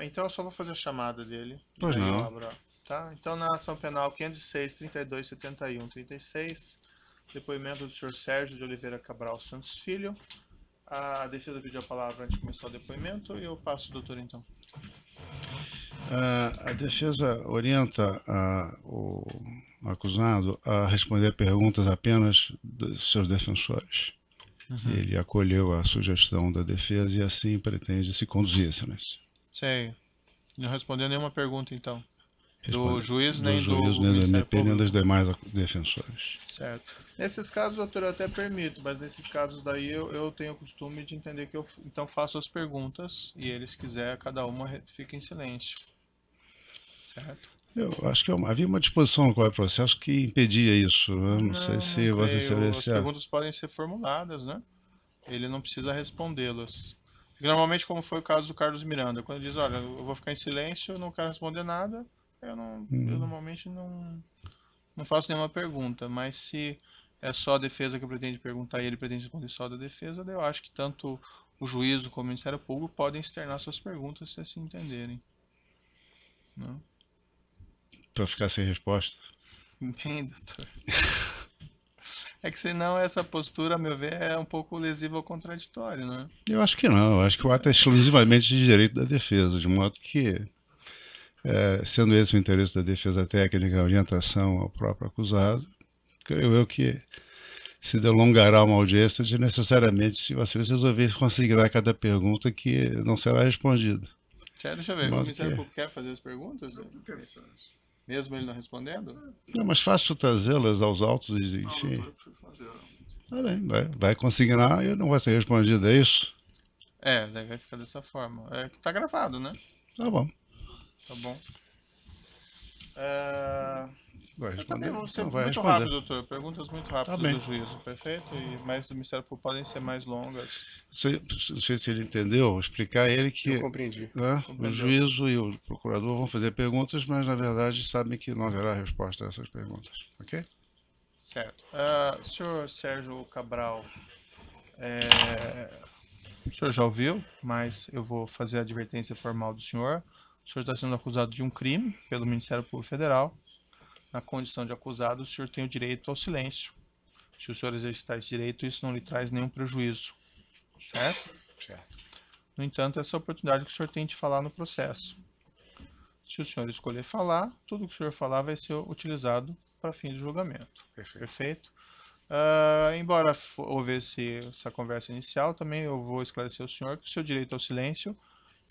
Então eu só vou fazer a chamada dele. E Pois daí eu não. abro. Tá? Então na ação penal 506, 32, 71, 36. Depoimento do senhor Sérgio de Oliveira Cabral Santos Filho. A defesa pediu a palavra antes de começar o depoimento e eu passo, doutor, então. A defesa orienta o acusado a responder perguntas apenas dos seus defensores. Ele acolheu a sugestão da defesa e assim pretende se conduzir, excelência. Sei. Não respondeu nenhuma pergunta, então. Do Responde juiz do nem juiz, do nem do Ministério MP, nem dos Público. demais defensores. Certo. Nesses casos, doutor, eu até permito, mas nesses casos daí eu tenho o costume de entender que eu então faço as perguntas e eles quiser, cada uma fica em silêncio. Certo? Eu acho que havia uma disposição no Código de Processo que impedia isso. Eu não sei Não, não se Vossa creio. As Excelência. perguntas podem ser formuladas, né? Ele não precisa respondê-las. Porque normalmente, como foi o caso do Carlos Miranda, quando ele diz, olha, eu vou ficar em silêncio, eu não quero responder nada, eu normalmente não faço nenhuma pergunta, mas se é só a defesa que pretende perguntar e ele pretende responder só da defesa, daí eu acho que tanto o juízo como o Ministério Público podem externar suas perguntas se assim entenderem. Não? Para ficar sem resposta. Bem, doutor. É que senão essa postura, a meu ver, é um pouco lesiva ao contraditório, né? Eu acho que não. Eu acho que o ato é exclusivamente de direito da defesa, de modo que, sendo esse o interesse da defesa técnica, a orientação ao próprio acusado, creio eu que se delongará uma audiência desnecessariamente se você resolver consignar cada pergunta que não será respondida. Certo, deixa eu De ver. O modo Ministério que Público quer fazer as perguntas? Mesmo ele não respondendo? é mais fácil trazê-las aos autos e enfim. Tá bem, vai consignar e não vai ser respondida, é isso? É, daí vai ficar dessa forma. É que tá gravado, né? Tá bom. Tá bom. É... Vai Eu também responder? vou ser Então vai muito responder. rápido, doutor. Perguntas muito Tá rápidas bem. do juízo, perfeito? Mas do Ministério Público podem ser mais longas. Não sei se ele entendeu, explicar a ele Eu que, compreendi. né, o Compreendeu? juízo e o procurador vão fazer perguntas, mas na verdade sabem que não haverá resposta a essas perguntas, ok? Certo. Senhor Sérgio Cabral, o senhor já ouviu, mas eu vou fazer a advertência formal do senhor. O senhor está sendo acusado de um crime pelo Ministério Público Federal. Na condição de acusado, o senhor tem o direito ao silêncio. Se o senhor exercitar esse direito, isso não lhe traz nenhum prejuízo, certo? Certo. No entanto, essa é a oportunidade que o senhor tem de falar no processo. Se o senhor escolher falar, tudo que o senhor falar vai ser utilizado para fim de julgamento. Perfeito. Perfeito? Embora houvesse essa conversa inicial, também eu vou esclarecer ao senhor que o seu direito ao silêncio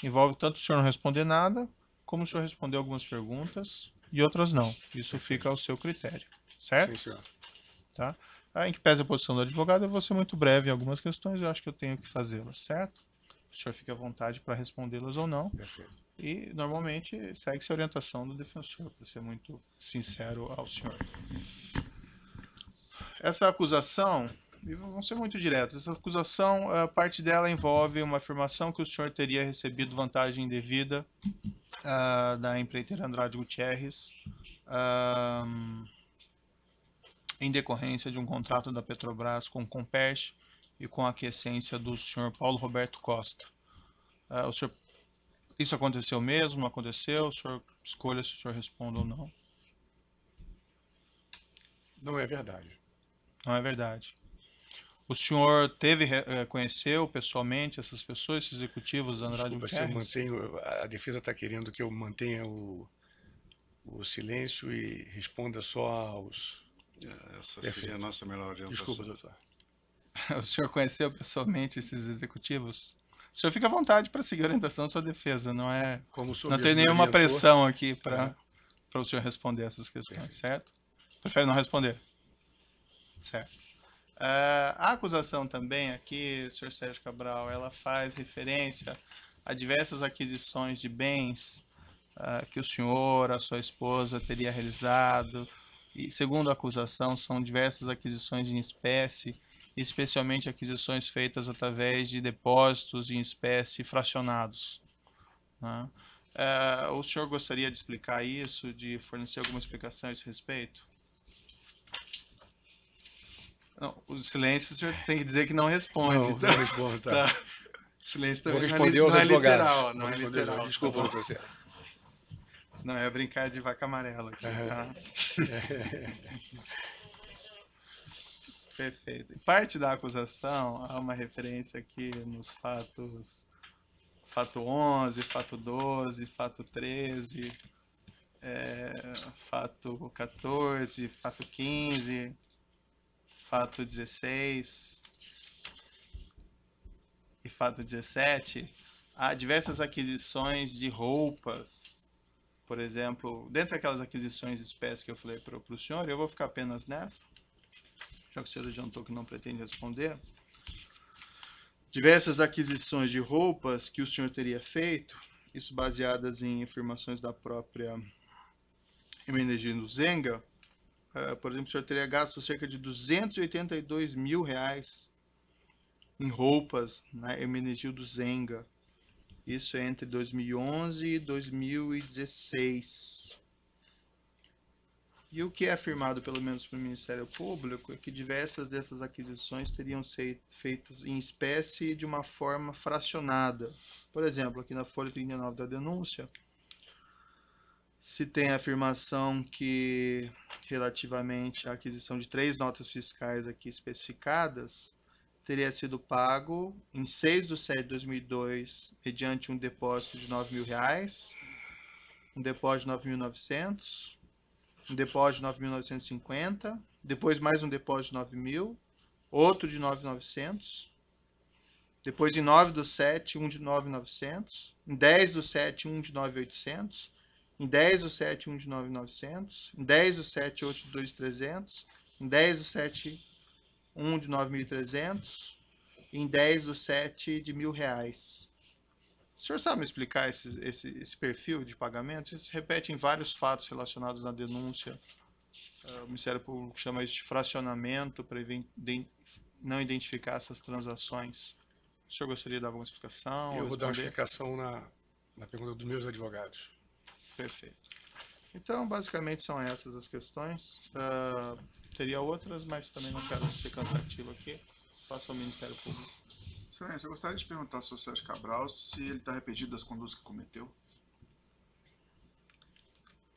envolve tanto o senhor não responder nada, como o senhor responder algumas perguntas e outras não. Isso fica ao seu critério, certo? Sim, senhor. Tá? Em que pese a posição do advogado, eu vou ser muito breve em algumas questões, eu acho que eu tenho que fazê-las, certo? O senhor fica à vontade para respondê-las ou não. Perfeito. E, normalmente, segue-se a orientação do defensor, para ser muito sincero ao senhor. Essa acusação, e vamos ser muito diretos, essa acusação, parte dela envolve uma afirmação que o senhor teria recebido vantagem indevida da empreiteira Andrade Gutierrez, em decorrência de um contrato da Petrobras com o Comperch e com a aquiescência do senhor Paulo Roberto Costa. O senhor, isso aconteceu mesmo? Não aconteceu? O senhor escolha se o senhor responde ou não. Não é verdade. Não é verdade. O senhor conheceu pessoalmente essas pessoas, esses executivos da Andrade Desculpa, se eu Gutierrez? mantenho. A defesa está querendo que eu mantenha o silêncio e responda só aos. Essa Perfeito. seria a nossa melhor orientação. Desculpa, doutor. O senhor conheceu pessoalmente esses executivos? O senhor fica à vontade para seguir a orientação da sua defesa, não é? Como o senhor Não tem mesmo me nenhuma orientou, pressão aqui para o senhor responder essas questões, certo? Prefere não responder? Certo. A acusação também aqui, senhor Sérgio Cabral, ela faz referência a diversas aquisições de bens que o senhor, a sua esposa teria realizado, e segundo a acusação, são diversas aquisições em espécie, especialmente aquisições feitas através de depósitos em espécie fracionados, né? O senhor gostaria de explicar isso, de fornecer alguma explicação a esse respeito? Não, o silêncio o senhor tem que dizer que não responde. Não, não respondo, tá. Silêncio Vou também responder aos não é advogados. literal, não Vou é responder- literal. Desculpa, tá bom? doutor Sérgio. Não, é brincar de vaca amarela aqui, tá? Perfeito. Em parte da acusação, há uma referência aqui nos fatos, fato 11, fato 12, fato 13, fato 14, fato 15, fato 16 e fato 17. Há diversas aquisições de roupas, por exemplo, dentre aquelas aquisições de espécie que eu falei para o senhor, eu vou ficar apenas nessa, já que o senhor adiantou que não pretende responder. Diversas aquisições de roupas que o senhor teria feito, isso baseadas em informações da própria Hermenegildo Zenga. Por exemplo, o senhor teria gasto cerca de R$282 mil em roupas na Hermenegildo Zenga. Isso é entre 2011 e 2016. E o que é afirmado, pelo menos pelo Ministério Público, é que diversas dessas aquisições teriam sido feitas em espécie de uma forma fracionada. Por exemplo, aqui na folha 39 da denúncia, se tem a afirmação que, relativamente à aquisição de 3 notas fiscais aqui especificadas, teria sido pago em 6/7/2002, mediante um depósito de R$9 mil, um depósito de 9.900, um depósito de 9.950, depois mais um depósito de 9 mil, outro de 9.900, depois em 9/7, um de 9.900, em 10/7, um de 9.800, em 10/7, um de 9.900, em 10/7, outro de 2.300, em 10/7, um de 9.300, e em 10/7 de R$1.000. O senhor sabe me explicar esse perfil de pagamento? Isso se repete em vários fatos relacionados na denúncia. O Ministério Público chama isso de fracionamento para não identificar essas transações. O senhor gostaria de dar alguma explicação? Eu vou dar uma responder? explicação na pergunta dos meus advogados. Perfeito. Então, basicamente, são essas as questões. Teria outras, mas também não quero ser cansativo aqui. Passo ao Ministério Público. Excelência, eu gostaria de perguntar ao senhor Sérgio Cabral se ele está arrependido das condutas que cometeu.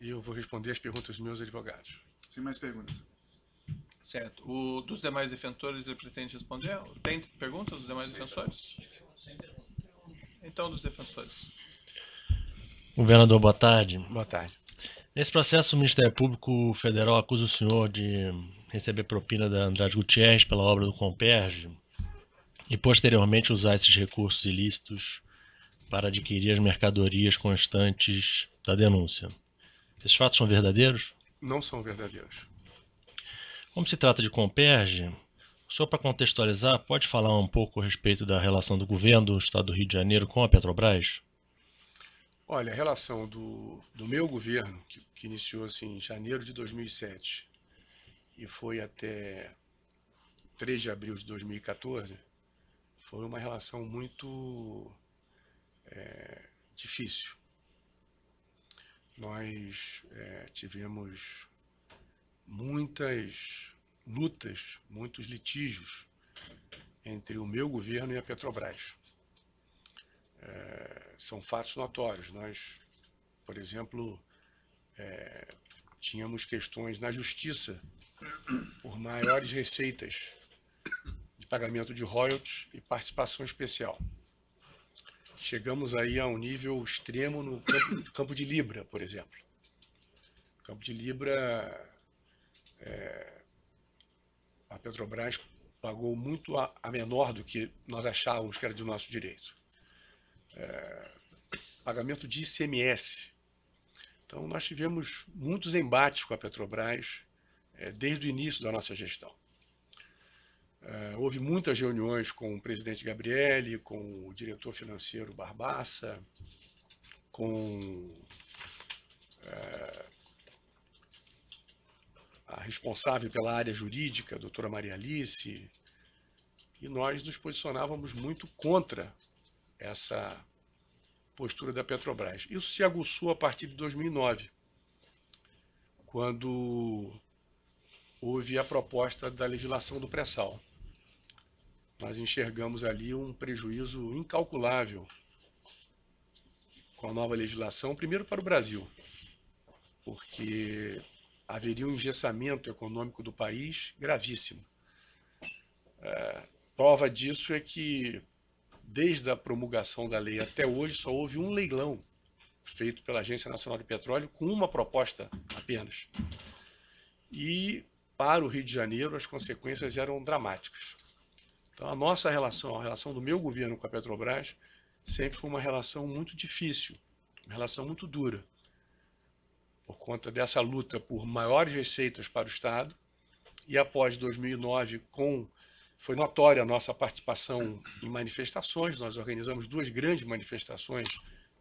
E eu vou responder as perguntas dos meus advogados. Sem mais perguntas. Certo. Dos demais defensores, ele pretende responder? Tem perguntas dos demais defensores? Então, dos defensores. Governador, boa tarde. Boa tarde. Nesse processo, o Ministério Público Federal acusa o senhor de receber propina da Andrade Gutierrez pela obra do Comperj e, posteriormente, usar esses recursos ilícitos para adquirir as mercadorias constantes da denúncia. Esses fatos são verdadeiros? Não são verdadeiros. Como se trata de Comperj, o senhor, para contextualizar, pode falar um pouco a respeito da relação do governo do Estado do Rio de Janeiro com a Petrobras? Olha, a relação do meu governo, que iniciou-se em janeiro de 2007 e foi até 3 de abril de 2014, foi uma relação muito difícil. Nós tivemos muitas lutas, muitos litígios entre o meu governo e a Petrobras. São fatos notórios. Nós, por exemplo, tínhamos questões na justiça por maiores receitas de pagamento de royalties e participação especial. Chegamos aí a um nível extremo no campo de Libra, por exemplo. No campo de Libra, a Petrobras pagou muito a menor do que nós achávamos que era de nosso direito. Pagamento de ICMS. Então, nós tivemos muitos embates com a Petrobras desde o início da nossa gestão. Houve muitas reuniões com o presidente Gabrielli, com o diretor financeiro Barbassa, com a responsável pela área jurídica, a doutora Maria Alice, e nós nos posicionávamos muito contra essa postura da Petrobras. Isso se aguçou a partir de 2009, quando houve a proposta da legislação do pré-sal. nós enxergamos ali um prejuízo incalculável com a nova legislação, primeiro para o Brasil, porque haveria um engessamento econômico do país gravíssimo. Prova disso é que, desde a promulgação da lei até hoje, só houve um leilão feito pela Agência Nacional de Petróleo com uma proposta apenas. E, para o Rio de Janeiro, as consequências eram dramáticas. Então, a nossa relação, a relação do meu governo com a Petrobras, sempre foi uma relação muito difícil, uma relação muito dura, por conta dessa luta por maiores receitas para o Estado. E após 2009, foi notória a nossa participação em manifestações. Nós organizamos 2 grandes manifestações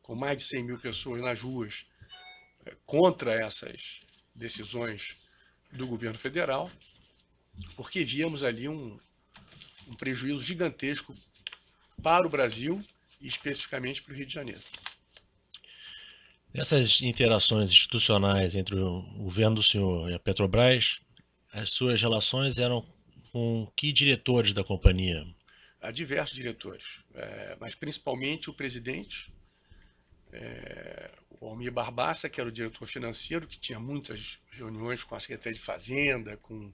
com mais de 100 mil pessoas nas ruas contra essas decisões do governo federal, porque víamos ali um prejuízo gigantesco para o Brasil e especificamente para o Rio de Janeiro. Nessas interações institucionais entre o governo do senhor e a Petrobras, as suas relações eram com que diretores da companhia? Há diversos diretores, mas principalmente o presidente, o Almir Barbassa, que era o diretor financeiro, que tinha muitas reuniões com a Secretaria de Fazenda, com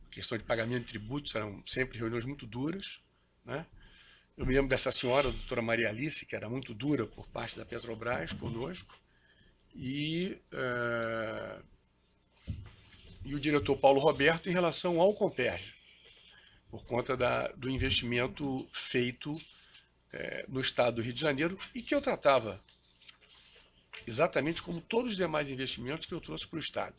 questão de pagamento de tributos, eram sempre reuniões muito duras, né? Eu me lembro dessa senhora, a doutora Maria Alice, que era muito dura por parte da Petrobras conosco, e o diretor Paulo Roberto em relação ao Comperj, por conta do investimento feito no estado do Rio de Janeiro, e que eu tratava exatamente como todos os demais investimentos que eu trouxe para o estado.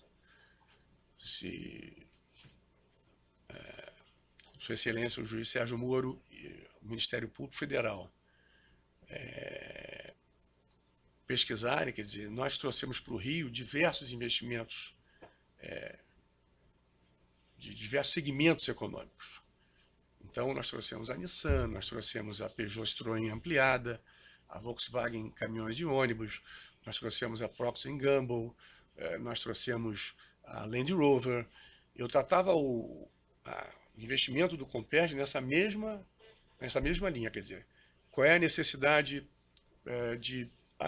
Sua Excelência, o juiz Sérgio Moro, e o Ministério Público Federal pesquisarem, quer dizer, nós trouxemos para o Rio diversos investimentos de diversos segmentos econômicos. Então, nós trouxemos a Nissan, nós trouxemos a Peugeot Citroën ampliada, a Volkswagen caminhões e ônibus, nós trouxemos a Procter & Gamble, nós trouxemos a Land Rover. Eu tratava o investimento do Comperj nessa mesma linha, quer dizer, qual é a necessidade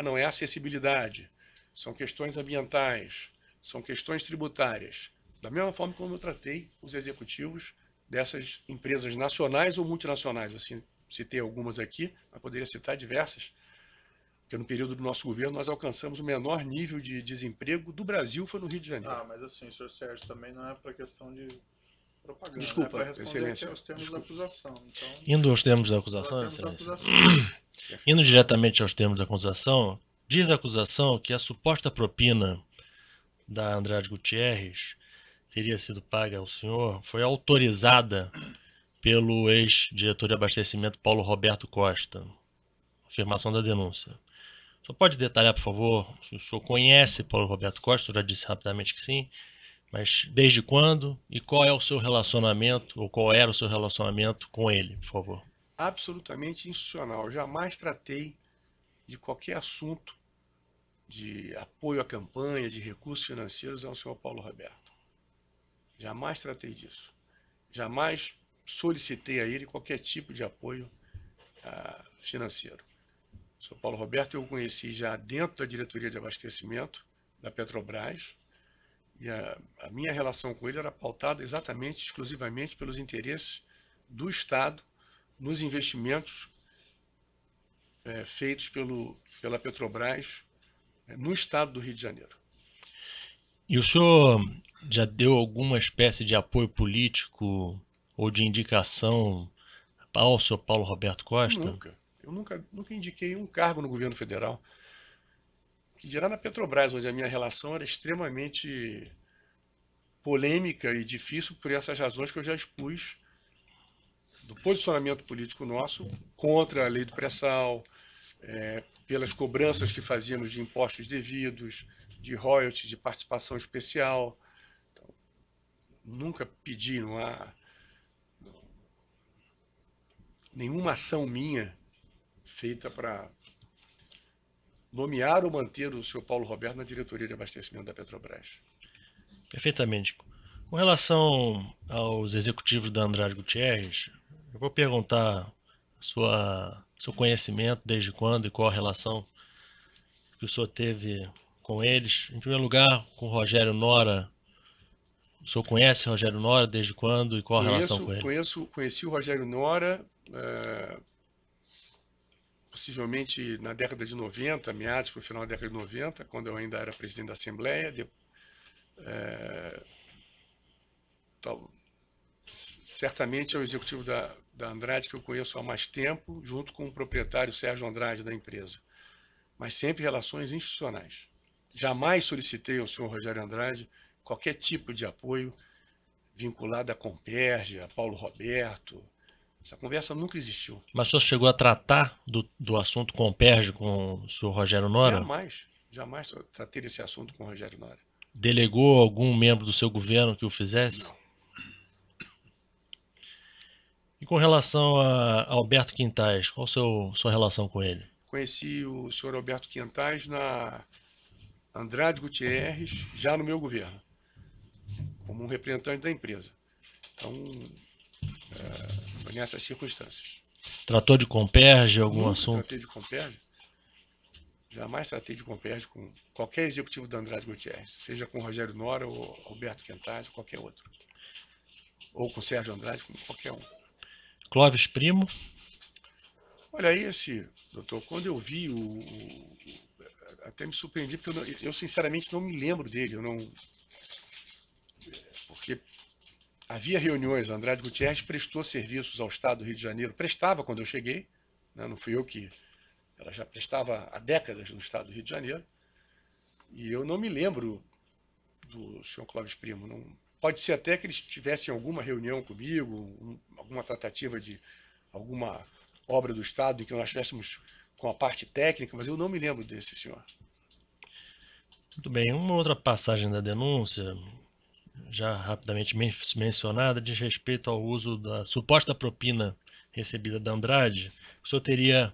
não é acessibilidade, são questões ambientais, são questões tributárias. Da mesma forma como eu tratei os executivos dessas empresas nacionais ou multinacionais, assim, citei algumas aqui, mas poderia citar diversas, porque no período do nosso governo nós alcançamos o menor nível de desemprego do Brasil, foi no Rio de Janeiro. Mas assim, senhor Sérgio, também não é para questão de propaganda. Desculpa, é para responder Excelência. aos termos da acusação. Então, Indo aos termos da acusação, Excelência. Indo diretamente aos termos da acusação, diz a acusação que a suposta propina da Andrade Gutierrez teria sido paga ao senhor, foi autorizada pelo ex-diretor de abastecimento Paulo Roberto Costa. Afirmação da denúncia. O senhor pode detalhar, por favor, se o senhor conhece Paulo Roberto Costa? Eu já disse rapidamente que sim, mas desde quando e qual é o seu relacionamento, ou qual era o seu relacionamento com ele, por favor? Absolutamente institucional. Eu jamais tratei de qualquer assunto de apoio à campanha, de recursos financeiros ao senhor Paulo Roberto. Jamais tratei disso. Jamais solicitei a ele qualquer tipo de apoio financeiro. O senhor Paulo Roberto eu o conheci já dentro da diretoria de abastecimento da Petrobras, e a minha relação com ele era pautada exatamente, exclusivamente pelos interesses do Estado nos investimentos feitos pela Petrobras no estado do Rio de Janeiro. E o senhor já deu alguma espécie de apoio político ou de indicação ao senhor Paulo Roberto Costa? Nunca. Eu nunca indiquei um cargo no governo federal. Que dirá na Petrobras, onde a minha relação era extremamente polêmica e difícil por essas razões que eu já expus do posicionamento político nosso contra a lei do pré-sal, pelas cobranças que fazíamos de impostos devidos, de royalties, de participação especial. Então, nunca pedi, não há nenhuma ação minha feita para nomear ou manter o senhor Paulo Roberto na diretoria de abastecimento da Petrobras. Perfeitamente. Com relação aos executivos da Andrade Gutierrez, Eu vou perguntar seu conhecimento, desde quando e qual a relação que o senhor teve com eles. Em primeiro lugar, com o Rogério Nora. O senhor conhece o Rogério Nora desde quando e qual a relação com ele? Conheci o Rogério Nora, possivelmente na década de 90, meados para o final da década de 90, quando eu ainda era presidente da Assembleia. Certamente é o executivo da Andrade que eu conheço há mais tempo, junto com o proprietário Sérgio Andrade da empresa. Mas sempre relações institucionais. Jamais solicitei ao senhor Rogério Andrade qualquer tipo de apoio vinculado à Comperj, a Paulo Roberto. Essa conversa nunca existiu. Mas o senhor chegou a tratar do assunto Comperj com o senhor Rogério Nora? Jamais tratei desse assunto com o Rogério Nora. Delegou algum membro do seu governo que o fizesse? Não. E com relação a Alberto Quintais, qual a sua relação com ele? Conheci o senhor Alberto Quintais na Andrade Gutierrez, já no meu governo, como um representante da empresa. Então, foi nessas circunstâncias. Tratou de Comperj, algum Nunca assunto? Tratei de Comperj. Jamais tratei de Comperj com qualquer executivo da Andrade Gutierrez, seja com Rogério Nora ou Alberto Quintais, ou qualquer outro. Ou com Sérgio Andrade, com qualquer um. Clóvis Primo? Olha aí, doutor, quando eu vi até me surpreendi, porque eu sinceramente não me lembro dele, porque havia reuniões, a Andrade Gutierrez prestou serviços ao Estado do Rio de Janeiro, prestava quando eu cheguei, né, não fui eu que... Ela já prestava há décadas no Estado do Rio de Janeiro, e eu não me lembro do senhor Clóvis Primo. Não, pode ser até que eles tivessem alguma reunião comigo, alguma tratativa de alguma obra do Estado em que nós estivéssemos com a parte técnica, mas eu não me lembro desse senhor. Muito bem, uma outra passagem da denúncia, já rapidamente mencionada, diz respeito ao uso da suposta propina recebida da Andrade. O senhor teria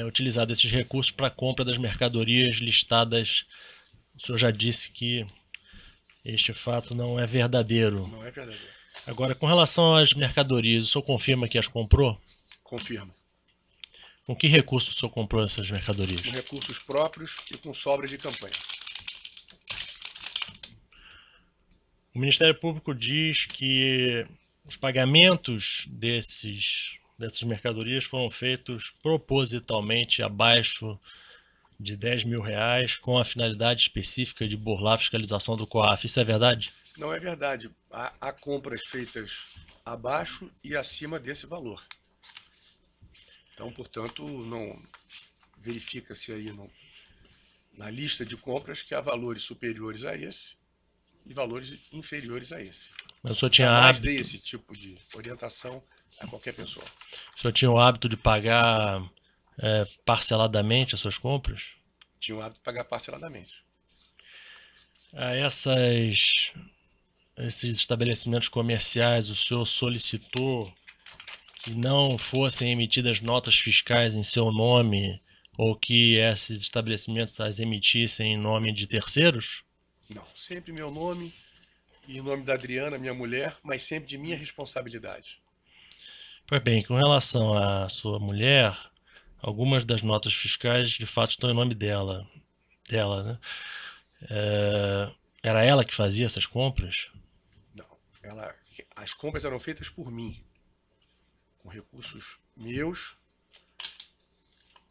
utilizado esses recursos para a compra das mercadorias listadas. O senhor já disse que este fato não é verdadeiro. Não é verdadeiro. Agora, com relação às mercadorias, o senhor confirma que as comprou? Confirmo. Com que recursos o senhor comprou essas mercadorias? Com recursos próprios e com sobras de campanha. O Ministério Público diz que os pagamentos dessas mercadorias foram feitos propositalmente abaixo de R$10.000 com a finalidade específica de burlar a fiscalização do COAF. Isso é verdade? Não é verdade. Há compras feitas abaixo e acima desse valor. Então, portanto, não verifica-se aí na lista de compras que há valores superiores a esse e valores inferiores a esse. Mas o senhor tinha Jamais hábito... dei esse tipo de orientação a qualquer pessoa. O senhor tinha o hábito de pagar parceladamente as suas compras? Tinha o hábito de pagar parceladamente. A esses estabelecimentos comerciais, o senhor solicitou que não fossem emitidas notas fiscais em seu nome ou que esses estabelecimentos as emitissem em nome de terceiros? Não, sempre meu nome e o nome da Adriana, minha mulher, mas sempre de minha responsabilidade. Pois bem, com relação à sua mulher, algumas das notas fiscais de fato estão em nome dela, né? Era ela que fazia essas compras? Não, as compras eram feitas por mim, com recursos meus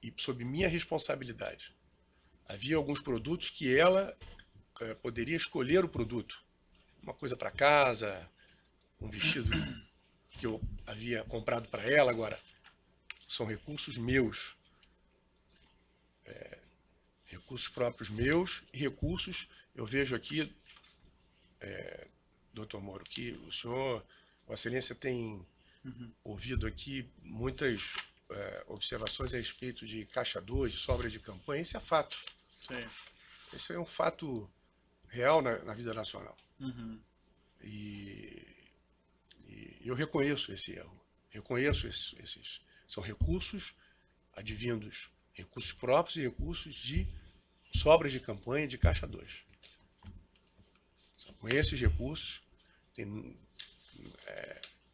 e sob minha responsabilidade. Havia alguns produtos que ela poderia escolher o produto. Uma coisa para casa, um vestido que eu havia comprado para ela, agora são recursos meus. Recursos próprios meus e recursos, eu vejo aqui, doutor Moro, que o senhor, Vossa Excelência, tem ouvido aqui muitas observações a respeito de caixa 2, de sobras de campanha. Esse é fato. Sim. Esse é um fato real na vida nacional. E eu reconheço esse erro. Reconheço esses. São recursos advindos, recursos próprios e recursos de sobras de campanha de caixa 2. Com esses recursos,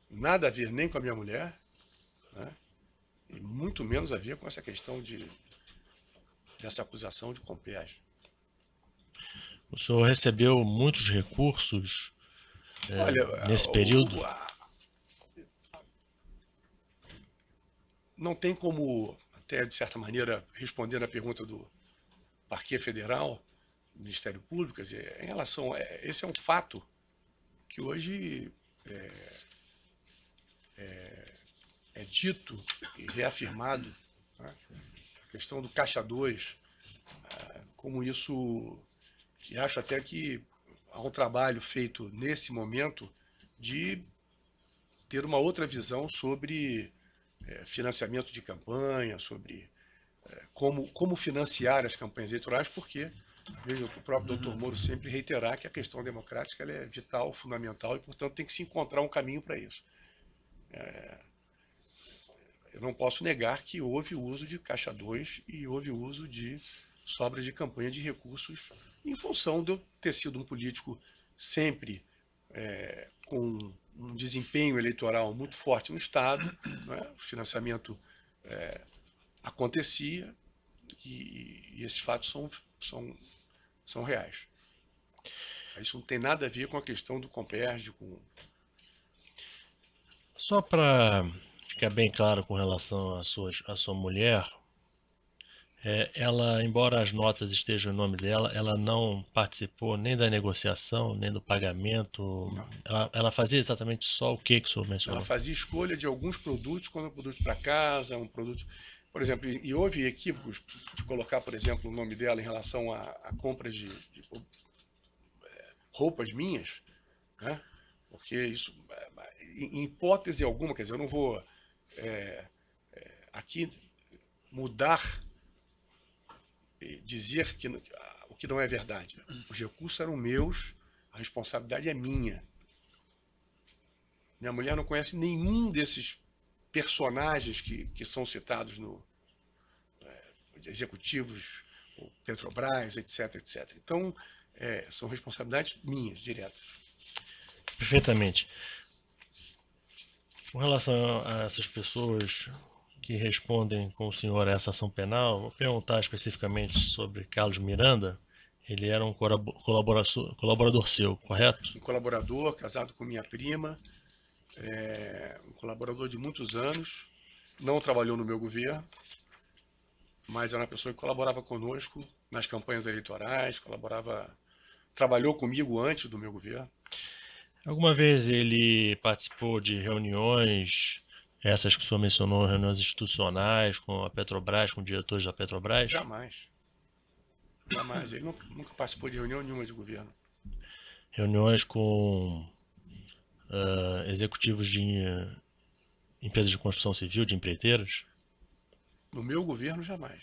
nada a ver nem com a minha mulher, né? E muito menos a ver com essa questão dessa acusação de compérgio. O senhor recebeu muitos recursos nesse período? Não tem como, até de certa maneira, responder à pergunta do Parquet Federal, do Ministério Público, quer dizer, em relação a, esse é um fato que hoje é dito e reafirmado, né? A questão do Caixa 2, como isso, e acho até que há um trabalho feito nesse momento de ter uma outra visão sobre financiamento de campanha, sobre como financiar as campanhas eleitorais, porque veja, o próprio Dr. Moro sempre reiterar que a questão democrática ela é vital, fundamental e, portanto, tem que se encontrar um caminho para isso. Eu não posso negar que houve o uso de Caixa 2 e houve o uso de sobras de campanha de recursos em função de eu ter sido um político sempre com um desempenho eleitoral muito forte no Estado, né? O financiamento acontecia e esses fatos são reais. Isso não tem nada a ver com a questão do compérgio. Só para ficar bem claro com relação à sua mulher, ela, embora as notas estejam em nome dela, ela não participou nem da negociação, nem do pagamento. Ela fazia exatamente só o que o senhor mencionou? Ela fazia escolha de alguns produtos, quando é um produto para casa, um produto... Por exemplo, e houve equívocos de colocar, por exemplo, o nome dela em relação à compra de roupas minhas, né? Porque isso, em hipótese alguma, quer dizer, eu não vou aqui mudar e dizer o que não é verdade. Os recursos eram meus, a responsabilidade é minha. Minha mulher não conhece nenhum desses personagens que são citados no executivos, Petrobras, etc, etc. Então, são responsabilidades minhas, diretas. Perfeitamente. Com relação a essas pessoas que respondem com o senhor a essa ação penal, vou perguntar especificamente sobre Carlos Miranda. Ele era um colaborador seu, correto? Um colaborador, casado com minha prima, um colaborador de muitos anos, não trabalhou no meu governo, mas era uma pessoa que colaborava conosco nas campanhas eleitorais, trabalhou comigo antes do meu governo. Alguma vez ele participou de reuniões, essas que o senhor mencionou, reuniões institucionais com a Petrobras, com diretores da Petrobras? Jamais. Jamais. Ele nunca participou de reunião nenhuma de governo. Reuniões com executivos de empresas de construção civil, de empreiteiras? No meu governo, jamais.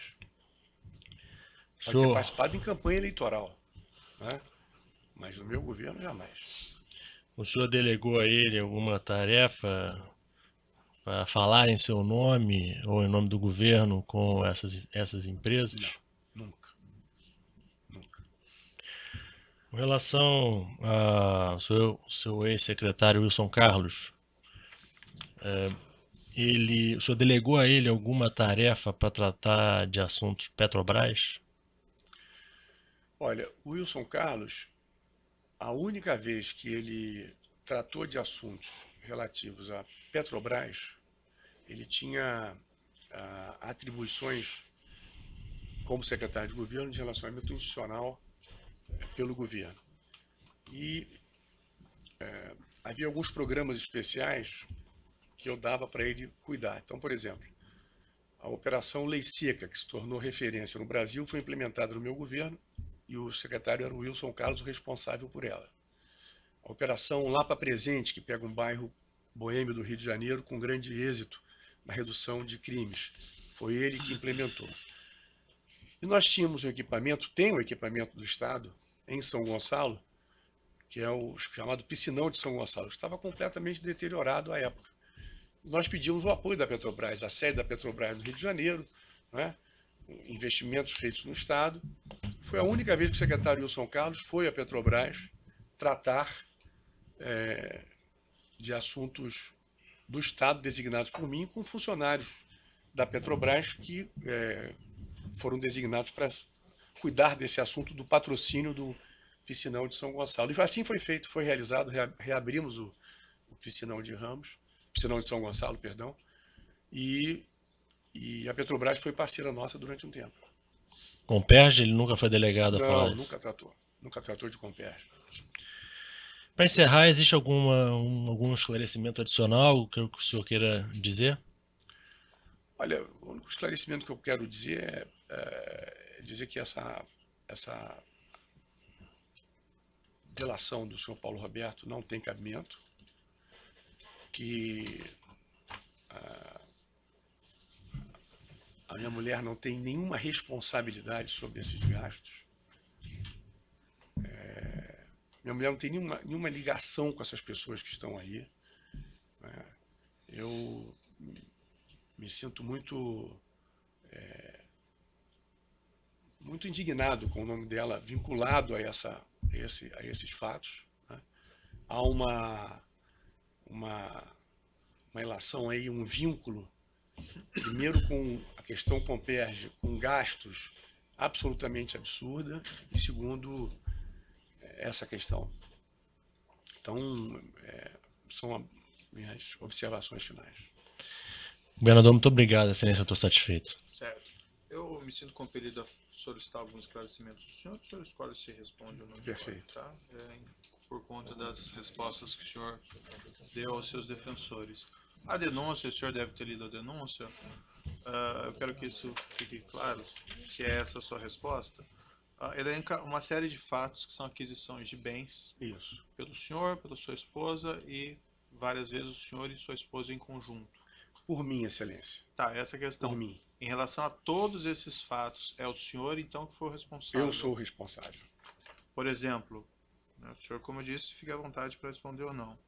Pode ter participado em campanha eleitoral, né? Mas no meu governo, jamais. O senhor delegou a ele alguma tarefa para falar em seu nome ou em nome do governo com essas empresas? Não, nunca. Nunca. Com relação ao seu ex-secretário Wilson Carlos, o senhor delegou a ele alguma tarefa para tratar de assuntos Petrobras? Olha, o Wilson Carlos, a única vez que ele tratou de assuntos relativos a Petrobras, ele tinha atribuições como secretário de governo de relacionamento institucional pelo governo. E havia alguns programas especiais que eu dava para ele cuidar. Então, por exemplo, a Operação Lei Seca, que se tornou referência no Brasil, foi implementada no meu governo e o secretário era o Wilson Carlos, o responsável por ela. A Operação Lapa Presente, que pega um bairro boêmio do Rio de Janeiro com grande êxito na redução de crimes, foi ele que implementou. E nós tínhamos um equipamento, tem um equipamento do Estado em São Gonçalo, que é o chamado Piscinão de São Gonçalo, que estava completamente deteriorado à época. Nós pedimos o apoio da Petrobras, da sede da Petrobras no Rio de Janeiro, né? Investimentos feitos no Estado. Foi a única vez que o secretário Wilson Carlos foi à Petrobras tratar de assuntos do Estado designados por mim com funcionários da Petrobras que foram designados para cuidar desse assunto do patrocínio do Piscinão de São Gonçalo. E assim foi feito, foi realizado, reabrimos o Piscinão de Ramos, Piscinão de São Gonçalo, perdão, e a Petrobras foi parceira nossa durante um tempo. Comperj, ele nunca foi delegado a falar Não, isso? nunca tratou de Comperj. Para encerrar, existe algum esclarecimento adicional que o senhor queira dizer? Olha, o único esclarecimento que eu quero dizer é dizer que essa delação do senhor Paulo Roberto não tem cabimento, que a minha mulher não tem nenhuma responsabilidade sobre esses gastos. Minha mulher não tem nenhuma ligação com essas pessoas que estão aí. Eu me sinto muito indignado com o nome dela vinculado a esses fatos. Né? Há uma relação aí, um vínculo, primeiro com a questão Comperj, com gastos absolutamente absurda, e segundo, essa questão. Então, são minhas observações finais. Governador, muito obrigado, excelência, eu estou satisfeito. Certo. Eu me sinto compelido a solicitar alguns esclarecimentos do senhor. O senhor escolhe se responde ou não. Perfeito. Tá? Por conta das respostas que o senhor deu aos seus defensores. A denúncia, o senhor deve ter lido a denúncia. Eu quero que isso fique claro, se é essa a sua resposta. Elenca uma série de fatos que são aquisições de bens. Isso. Pelo senhor, pela sua esposa e várias vezes o senhor e sua esposa em conjunto. Por mim, excelência. Tá, essa questão. Por mim. Em relação a todos esses fatos, é o senhor então que foi o responsável? Eu sou o responsável. Por exemplo, o senhor, como eu disse, fique à vontade para responder ou não.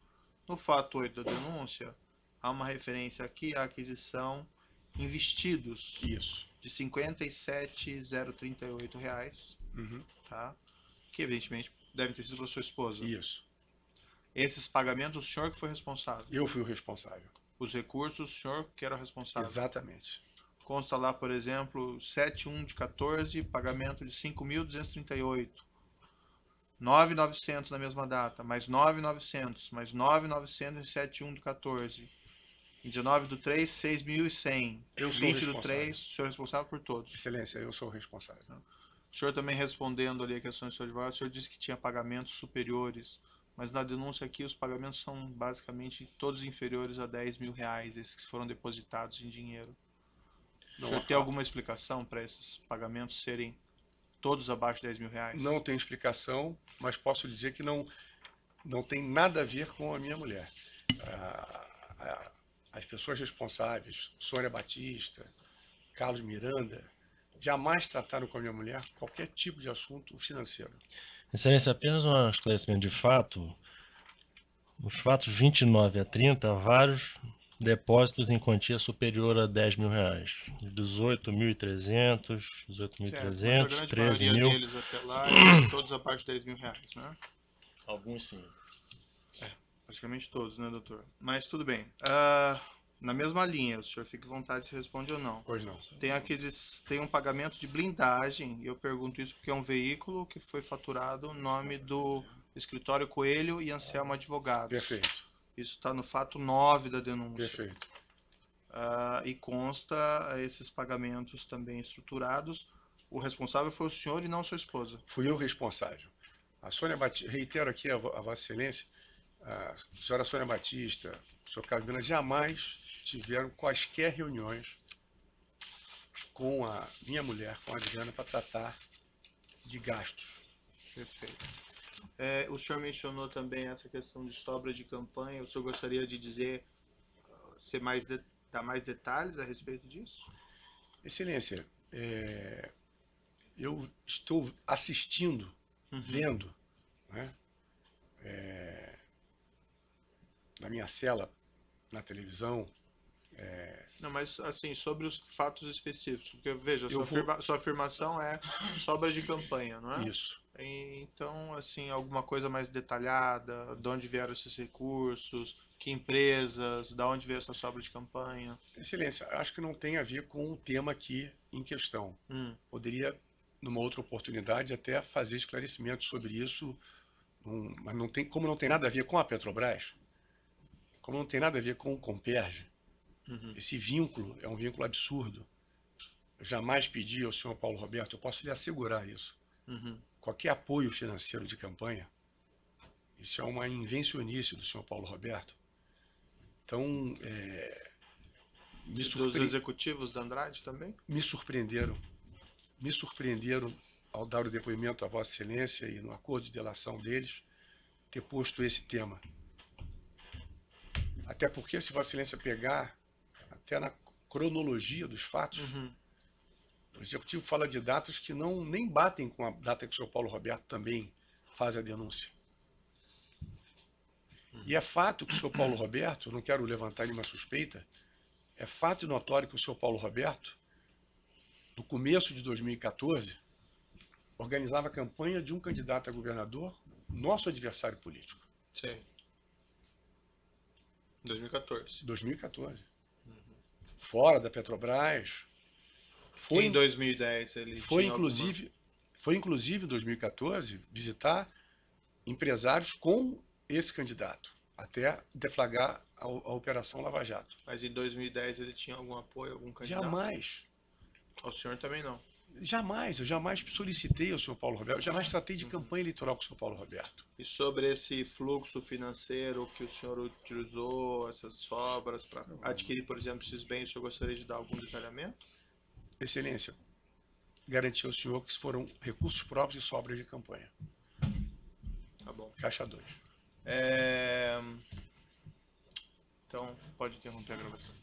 No fato 8 da denúncia, há uma referência aqui à aquisição em vestidos. Isso. De R$ 57.038, tá? Que evidentemente devem ter sido para sua esposa. Isso. Esses pagamentos, o senhor que foi responsável? Eu fui o responsável. Os recursos, o senhor que era o responsável? Exatamente. Consta lá, por exemplo, 7/1 de 14, pagamento de 5.238. 9.900 na mesma data, mais 9.900, mais 9.900 em 7/1 de 14. Em 19/3, 6.100. Eu sou 20/3, o senhor é responsável por todos. Excelência, eu sou o responsável. O senhor também respondendo ali a questão do seu advogado, o senhor disse que tinha pagamentos superiores, mas na denúncia aqui os pagamentos são basicamente todos inferiores a R$10.000, esses que foram depositados em dinheiro. O senhor tem alguma explicação para esses pagamentos serem todos abaixo de R$10.000? Não tem explicação, mas posso dizer que não tem nada a ver com a minha mulher. As pessoas responsáveis, Sônia Batista, Carlos Miranda, jamais trataram com a minha mulher qualquer tipo de assunto financeiro. Excelência, apenas um esclarecimento de fato. Nos fatos 29 a 30, há vários depósitos em quantia superior a R$10.000. 18.300, 18.300, 13.000. Deles até lá, todos abaixo de R$10.000, né? Alguns sim. Praticamente todos, né, doutor? Mas tudo bem. Na mesma linha, o senhor fica à vontade se responde ou não. Pois não. Tem um pagamento de blindagem, e eu pergunto isso porque é um veículo que foi faturado no nome do escritório Coelho e Anselmo Advogados. Perfeito. Isso está no fato 9 da denúncia. Perfeito. E consta esses pagamentos também estruturados. O responsável foi o senhor e não sua esposa. Fui eu responsável. A Sônia Batista, reitero aqui a Vossa Excelência, a senhora Sônia Batista, o senhor Carlos Miranda jamais tiveram quaisquer reuniões com a minha mulher, com a Adriana, para tratar de gastos. Perfeito. O senhor mencionou também essa questão de sobra de campanha. O senhor gostaria de dizer, dar mais detalhes a respeito disso? Excelência, eu estou assistindo, vendo, né, na minha cela, na televisão, Não, mas assim, sobre os fatos específicos, porque veja, Eu vou- sua afirmação é sobra de campanha, não é? Isso. Então, assim, alguma coisa mais detalhada, de onde vieram esses recursos, que empresas, de onde veio essa sobra de campanha? Excelência, acho que não tem a ver com o tema aqui em questão. Poderia, numa outra oportunidade, até fazer esclarecimentos sobre isso, mas não tem, como não tem nada a ver com a Petrobras, como não tem nada a ver com o Comperj, esse vínculo é um vínculo absurdo. Eu jamais pedi ao senhor Paulo Roberto, eu posso lhe assegurar isso, qualquer apoio financeiro de campanha. Isso é uma invencionice do senhor Paulo Roberto. Então, Dos executivos da Andrade também? me surpreenderam ao dar o depoimento à Vossa Excelência e no acordo de delação deles, ter posto esse tema. Até porque, se Vossa Excelência pegar, até na cronologia dos fatos, o Executivo fala de datas que nem batem com a data que o senhor Paulo Roberto também faz a denúncia. E é fato que o senhor Paulo Roberto, não quero levantar nenhuma suspeita, é fato e notório que o senhor Paulo Roberto, no começo de 2014, organizava a campanha de um candidato a governador, nosso adversário político. Sim. 2014. 2014. Fora da Petrobras. Em 2010 ele foi tinha inclusive em 2014 visitar empresários com esse candidato, até deflagrar a Operação Lava Jato. Mas em 2010 ele tinha algum apoio, algum candidato? Jamais. Ao senhor também não. Jamais, eu jamais solicitei ao senhor Paulo Roberto, eu jamais tratei de campanha eleitoral com o senhor Paulo Roberto. E sobre esse fluxo financeiro que o senhor utilizou, essas sobras para adquirir, por exemplo, esses bens, o senhor gostaria de dar algum detalhamento? Excelência, garanti ao senhor que foram recursos próprios e sobras de campanha. Tá bom. Caixa 2. Então, pode interromper a gravação.